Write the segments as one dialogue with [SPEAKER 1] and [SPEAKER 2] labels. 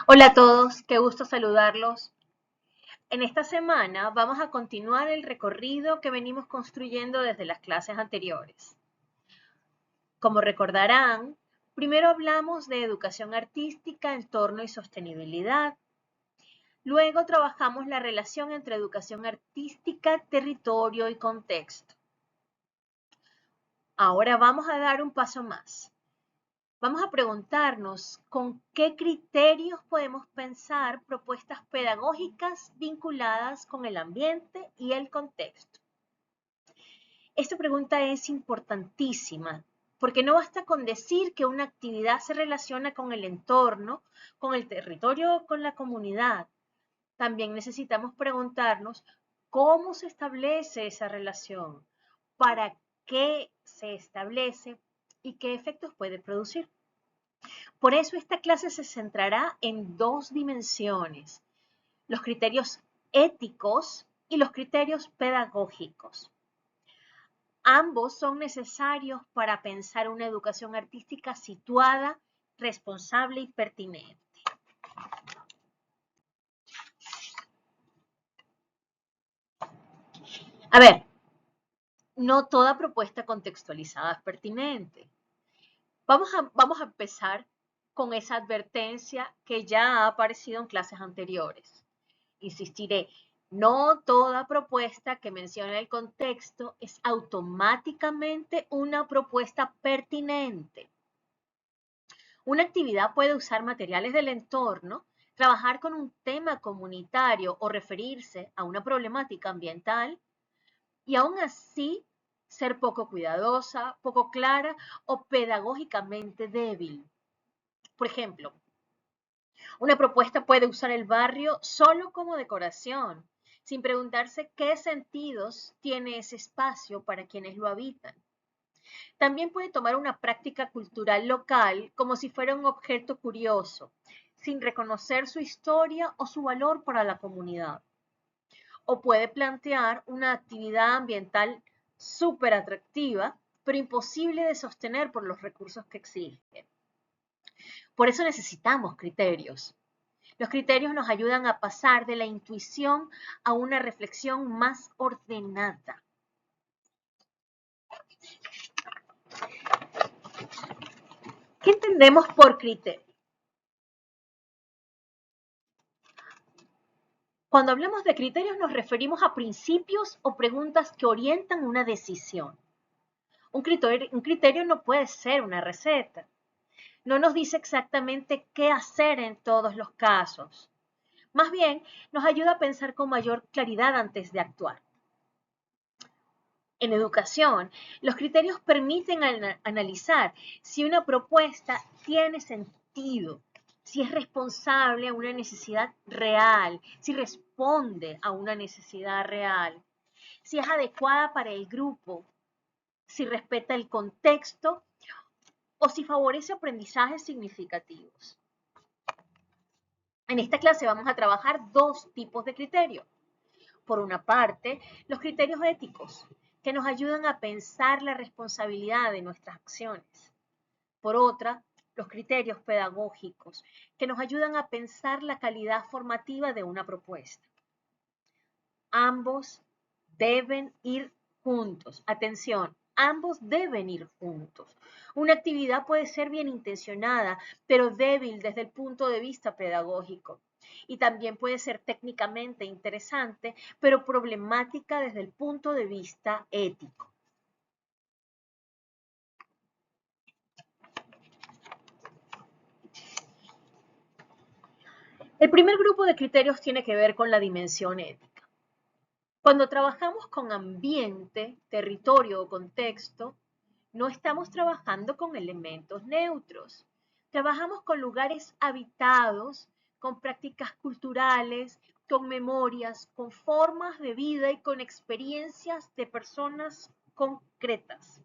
[SPEAKER 1] Hola a todos, qué gusto saludarlos. En esta semana vamos a continuar el recorrido que venimos construyendo desde las clases anteriores. Como recordarán, primero hablamos de educación artística, entorno y sostenibilidad. Luego trabajamos la relación entre educación artística, territorio y contexto. Ahora vamos a dar un paso más. Vamos a preguntarnos con qué criterios podemos pensar propuestas pedagógicas vinculadas con el ambiente y el contexto. Esta pregunta es importantísima porque no basta con decir que una actividad se relaciona con el entorno, con el territorio o con la comunidad. También necesitamos preguntarnos cómo se establece esa relación, para qué se establece y qué efectos puede producir. Por eso esta clase se centrará en dos dimensiones, los criterios éticos y los criterios pedagógicos. Ambos son necesarios para pensar una educación artística situada, responsable y pertinente. A ver, no toda propuesta contextualizada es pertinente. Vamos a empezar con esa advertencia que ya ha aparecido en clases anteriores. Insistiré, no toda propuesta que mencione el contexto es automáticamente una propuesta pertinente. Una actividad puede usar materiales del entorno, trabajar con un tema comunitario o referirse a una problemática ambiental y aún así ser poco cuidadosa, poco clara o pedagógicamente débil. Por ejemplo, una propuesta puede usar el barrio solo como decoración, sin preguntarse qué sentidos tiene ese espacio para quienes lo habitan. También puede tomar una práctica cultural local como si fuera un objeto curioso, sin reconocer su historia o su valor para la comunidad. O puede plantear una actividad ambiental súper atractiva, pero imposible de sostener por los recursos que exige. Por eso necesitamos criterios. Los criterios nos ayudan a pasar de la intuición a una reflexión más ordenada. ¿Qué entendemos por criterio? Cuando hablamos de criterios nos referimos a principios o preguntas que orientan una decisión. Un criterio no puede ser una receta. No nos dice exactamente qué hacer en todos los casos. Más bien, nos ayuda a pensar con mayor claridad antes de actuar. En educación, los criterios permiten analizar si una propuesta tiene sentido, si es responsable a una necesidad real, si responde a una necesidad real, si es adecuada para el grupo, si respeta el contexto o si favorece aprendizajes significativos. En esta clase vamos a trabajar dos tipos de criterios. Por una parte, los criterios éticos, que nos ayudan a pensar la responsabilidad de nuestras acciones. Por otra, los criterios pedagógicos, que nos ayudan a pensar la calidad formativa de una propuesta. Ambos deben ir juntos. Atención, ambos deben ir juntos. Una actividad puede ser bien intencionada, pero débil desde el punto de vista pedagógico. Y también puede ser técnicamente interesante, pero problemática desde el punto de vista ético. El primer grupo de criterios tiene que ver con la dimensión ética. Cuando trabajamos con ambiente, territorio o contexto, no estamos trabajando con elementos neutros. Trabajamos con lugares habitados, con prácticas culturales, con memorias, con formas de vida y con experiencias de personas concretas.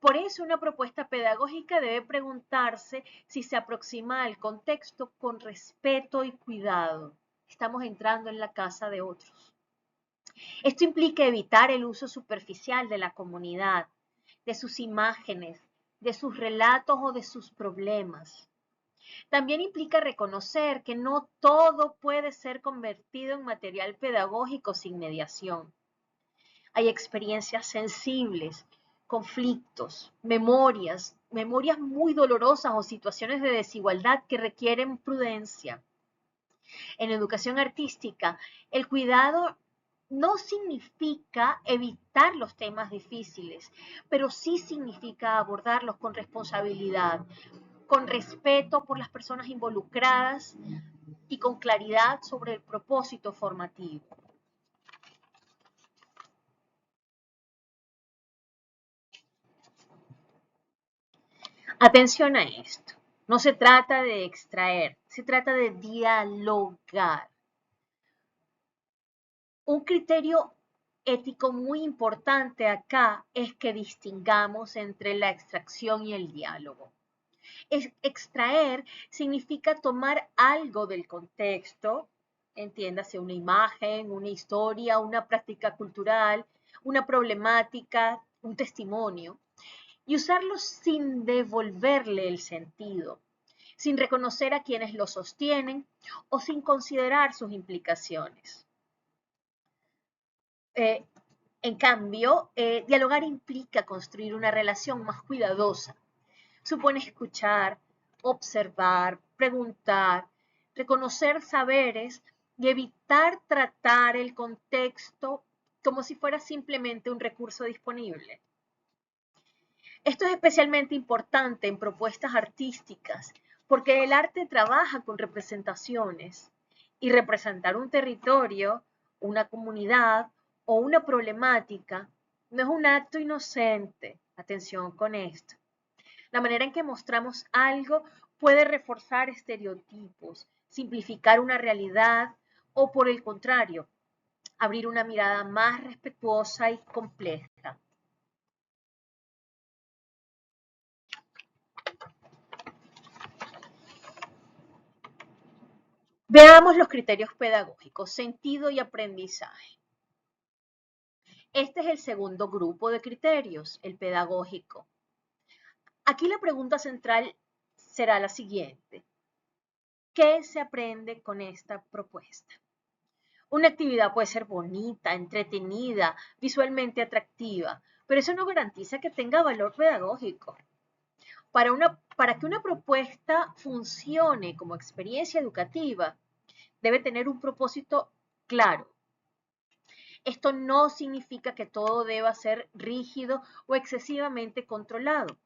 [SPEAKER 1] Por eso una propuesta pedagógica debe preguntarse si se aproxima al contexto con respeto y cuidado. Estamos entrando en la casa de otros. Esto implica evitar el uso superficial de la comunidad, de sus imágenes, de sus relatos o de sus problemas. También implica reconocer que no todo puede ser convertido en material pedagógico sin mediación. Hay experiencias sensibles, conflictos, memorias muy dolorosas o situaciones de desigualdad que requieren prudencia. En educación artística, el cuidado no significa evitar los temas difíciles, pero sí significa abordarlos con responsabilidad, con respeto por las personas involucradas y con claridad sobre el propósito formativo. Atención a esto. No se trata de extraer, se trata de dialogar. Un criterio ético muy importante acá es que distingamos entre la extracción y el diálogo. Extraer significa tomar algo del contexto, entiéndase una imagen, una historia, una práctica cultural, una problemática, un testimonio, y usarlo sin devolverle el sentido, sin reconocer a quienes lo sostienen o sin considerar sus implicaciones. Eh, en cambio, dialogar implica construir una relación más cuidadosa. Supone escuchar, observar, preguntar, reconocer saberes y evitar tratar el contexto como si fuera simplemente un recurso disponible. Esto es especialmente importante en propuestas artísticas, porque el arte trabaja con representaciones y representar un territorio, una comunidad o una problemática no es un acto inocente. Atención con esto. La manera en que mostramos algo puede reforzar estereotipos, simplificar una realidad o, por el contrario, abrir una mirada más respetuosa y compleja. Veamos los criterios pedagógicos, sentido y aprendizaje. Este es el segundo grupo de criterios, el pedagógico. Aquí la pregunta central será la siguiente. ¿Qué se aprende con esta propuesta? Una actividad puede ser bonita, entretenida, visualmente atractiva, pero eso no garantiza que tenga valor pedagógico. Para que una propuesta funcione como experiencia educativa, debe tener un propósito claro. Esto no significa que todo deba ser rígido o excesivamente controlado.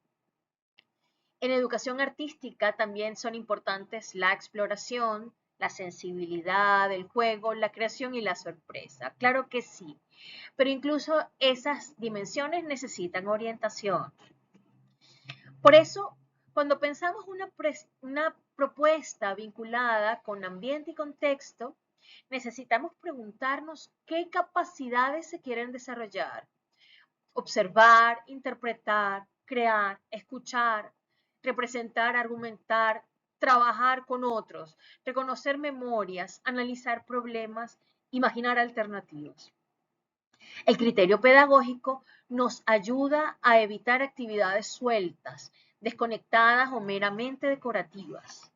[SPEAKER 1] En educación artística también son importantes la exploración, la sensibilidad, el juego, la creación y la sorpresa. Claro que sí, pero incluso esas dimensiones necesitan orientación. Por eso, cuando pensamos una propuesta vinculada con ambiente y contexto, necesitamos preguntarnos qué capacidades se quieren desarrollar. Observar, interpretar, crear, escuchar, representar, argumentar, trabajar con otros, reconocer memorias, analizar problemas, imaginar alternativas. El criterio pedagógico nos ayuda a evitar actividades sueltas, desconectadas o meramente decorativas.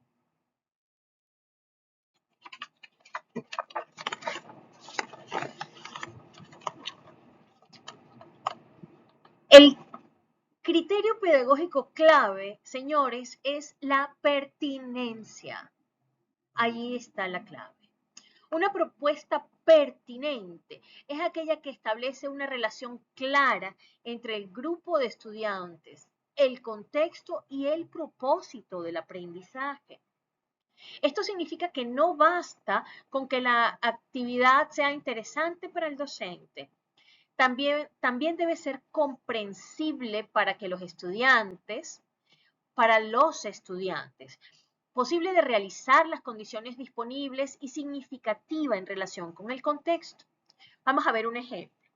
[SPEAKER 1] El criterio pedagógico clave, señores, es la pertinencia. Ahí está la clave. Una propuesta pertinente es aquella que establece una relación clara entre el grupo de estudiantes, el contexto y el propósito del aprendizaje. Esto significa que no basta con que la actividad sea interesante para el docente. También debe ser comprensible para los estudiantes, posible de realizar las condiciones disponibles y significativa en relación con el contexto. Vamos a ver un ejemplo.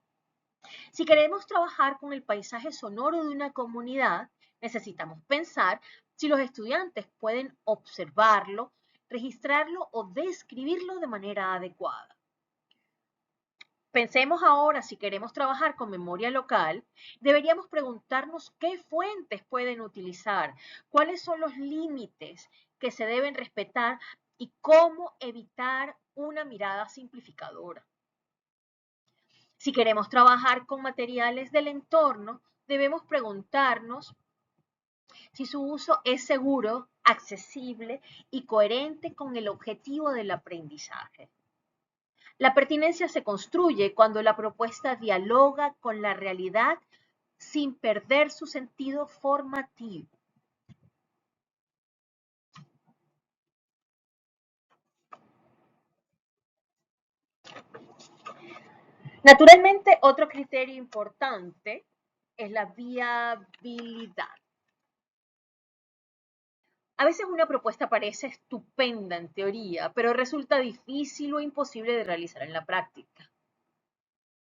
[SPEAKER 1] Si queremos trabajar con el paisaje sonoro de una comunidad, necesitamos pensar si los estudiantes pueden observarlo, registrarlo o describirlo de manera adecuada. Pensemos ahora, si queremos trabajar con memoria local, deberíamos preguntarnos qué fuentes pueden utilizar, cuáles son los límites, que se deben respetar y cómo evitar una mirada simplificadora. Si queremos trabajar con materiales del entorno, debemos preguntarnos si su uso es seguro, accesible y coherente con el objetivo del aprendizaje. La pertinencia se construye cuando la propuesta dialoga con la realidad sin perder su sentido formativo. Naturalmente, otro criterio importante es la viabilidad. A veces una propuesta parece estupenda en teoría, pero resulta difícil o imposible de realizar en la práctica.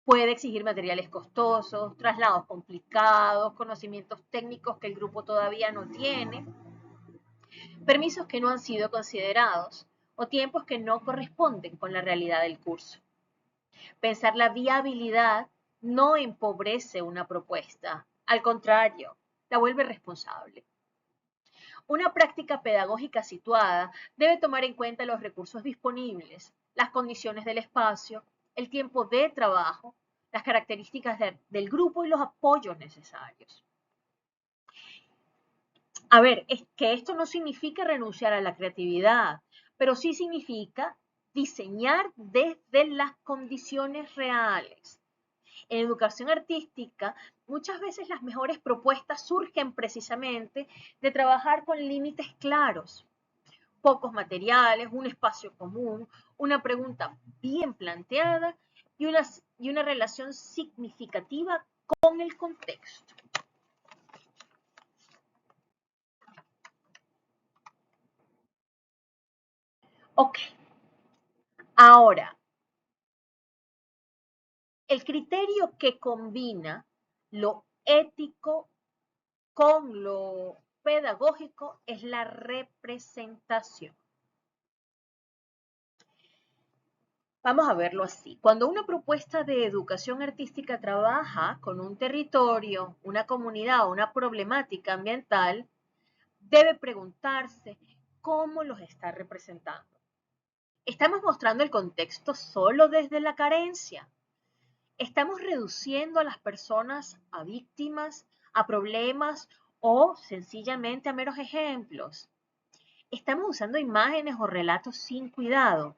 [SPEAKER 1] Puede exigir materiales costosos, traslados complicados, conocimientos técnicos que el grupo todavía no tiene, permisos que no han sido considerados o tiempos que no corresponden con la realidad del curso. Pensar la viabilidad no empobrece una propuesta, al contrario, la vuelve responsable. Una práctica pedagógica situada debe tomar en cuenta los recursos disponibles, las condiciones del espacio, el tiempo de trabajo, las características del grupo y los apoyos necesarios. A ver, es que esto no significa renunciar a la creatividad, pero sí significa diseñar desde las condiciones reales. En educación artística, muchas veces las mejores propuestas surgen precisamente de trabajar con límites claros, pocos materiales, un espacio común, una pregunta bien planteada y una relación significativa con el contexto. Ok, ahora, el criterio que combina lo ético con lo pedagógico es la representación. Vamos a verlo así. Cuando una propuesta de educación artística trabaja con un territorio, una comunidad o una problemática ambiental, debe preguntarse cómo los está representando. ¿Estamos mostrando el contexto solo desde la carencia? ¿Estamos reduciendo a las personas a víctimas, a problemas o sencillamente a meros ejemplos? ¿Estamos usando imágenes o relatos sin cuidado?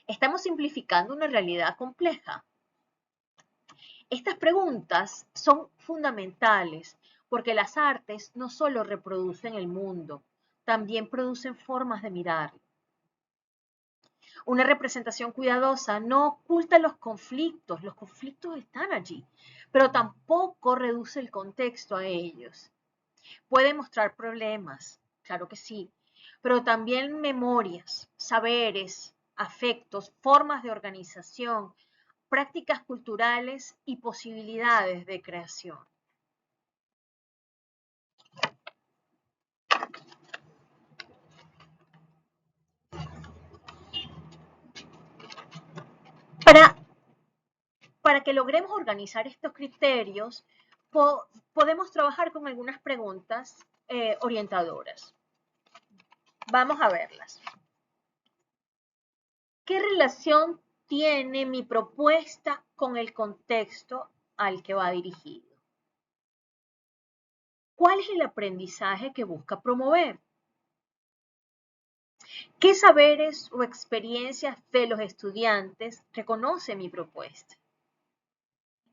[SPEAKER 1] ¿Estamos simplificando una realidad compleja? Estas preguntas son fundamentales porque las artes no solo reproducen el mundo, también producen formas de mirarlo. Una representación cuidadosa no oculta los conflictos están allí, pero tampoco reduce el contexto a ellos. Puede mostrar problemas, claro que sí, pero también memorias, saberes, afectos, formas de organización, prácticas culturales y posibilidades de creación. Para, para que logremos organizar estos criterios, podemos trabajar con algunas preguntas orientadoras. Vamos a verlas. ¿Qué relación tiene mi propuesta con el contexto al que va dirigido? ¿Cuál es el aprendizaje que busca promover? ¿Qué saberes o experiencias de los estudiantes reconoce mi propuesta?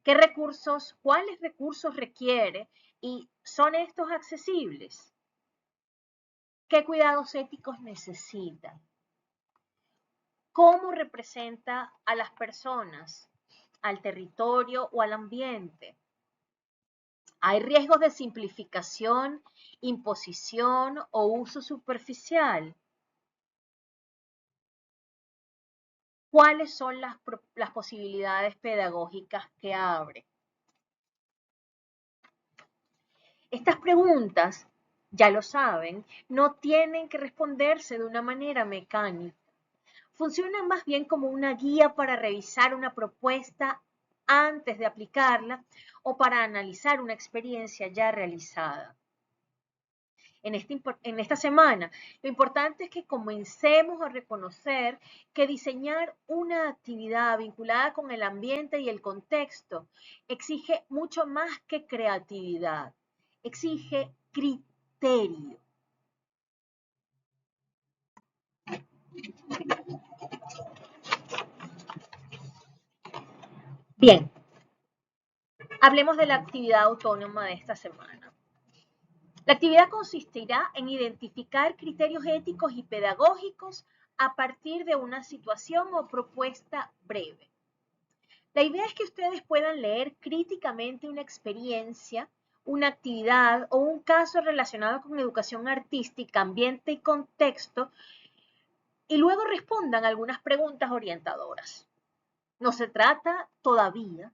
[SPEAKER 1] ¿Qué recursos, cuáles recursos requiere y son estos accesibles? ¿Qué cuidados éticos necesita? ¿Cómo representa a las personas, al territorio o al ambiente? ¿Hay riesgos de simplificación, imposición o uso superficial? ¿Cuáles son las posibilidades pedagógicas que abre? Estas preguntas, ya lo saben, no tienen que responderse de una manera mecánica. Funcionan más bien como una guía para revisar una propuesta antes de aplicarla o para analizar una experiencia ya realizada. en esta semana. Lo importante es que comencemos a reconocer que diseñar una actividad vinculada con el ambiente y el contexto exige mucho más que creatividad, exige criterio. Bien, hablemos de la actividad autónoma de esta semana. La actividad consistirá en identificar criterios éticos y pedagógicos a partir de una situación o propuesta breve. La idea es que ustedes puedan leer críticamente una experiencia, una actividad o un caso relacionado con educación artística, ambiente y contexto y luego respondan algunas preguntas orientadoras. No se trata todavía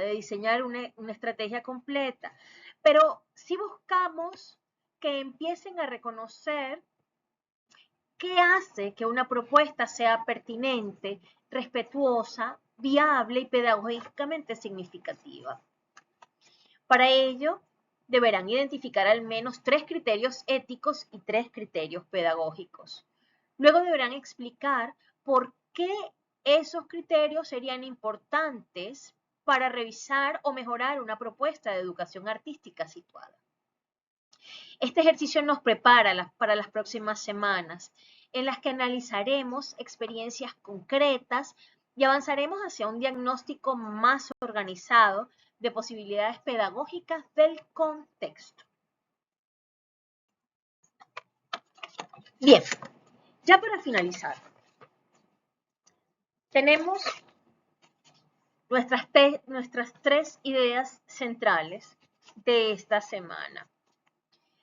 [SPEAKER 1] de diseñar una estrategia completa, pero sí buscamos que empiecen a reconocer qué hace que una propuesta sea pertinente, respetuosa, viable y pedagógicamente significativa. Para ello, deberán identificar al menos 3 criterios éticos y 3 criterios pedagógicos. Luego deberán explicar por qué esos criterios serían importantes para revisar o mejorar una propuesta de educación artística situada. Este ejercicio nos prepara para las próximas semanas, en las que analizaremos experiencias concretas y avanzaremos hacia un diagnóstico más organizado de posibilidades pedagógicas del contexto. Bien, ya para finalizar, tenemos nuestras 3 ideas centrales de esta semana.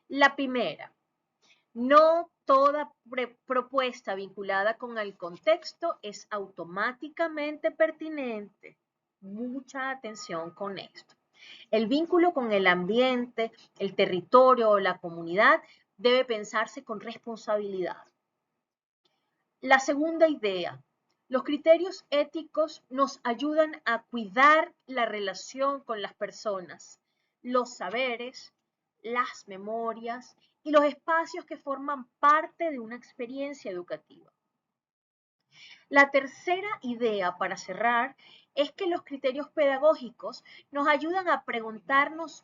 [SPEAKER 1] La primera, no toda propuesta vinculada con el contexto es automáticamente pertinente. Mucha atención con esto. El vínculo con el ambiente, el territorio o la comunidad debe pensarse con responsabilidad. La segunda idea, los criterios éticos nos ayudan a cuidar la relación con las personas, los saberes, las memorias y los espacios que forman parte de una experiencia educativa. La tercera idea, para cerrar, es que los criterios pedagógicos nos ayudan a preguntarnos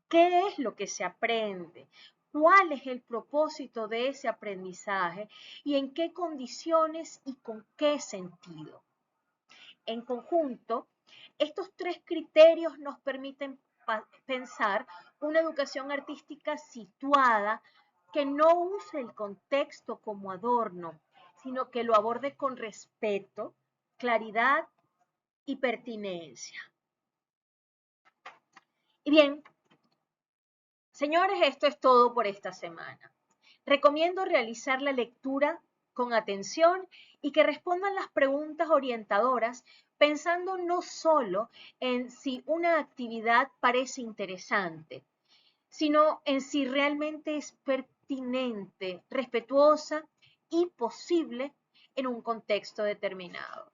[SPEAKER 1] qué es lo que se aprende, cuál es el propósito de ese aprendizaje y en qué condiciones y con qué sentido. En conjunto, estos 3 criterios nos permiten pensar una educación artística situada que no use el contexto como adorno, sino que lo aborde con respeto, claridad y pertinencia. Y bien, señores, esto es todo por esta semana. Recomiendo realizar la lectura con atención y que respondan las preguntas orientadoras pensando no solo en si una actividad parece interesante, sino en si realmente es pertinente, respetuosa y posible en un contexto determinado.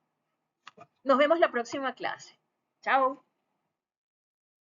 [SPEAKER 1] Nos vemos la próxima clase. Chao.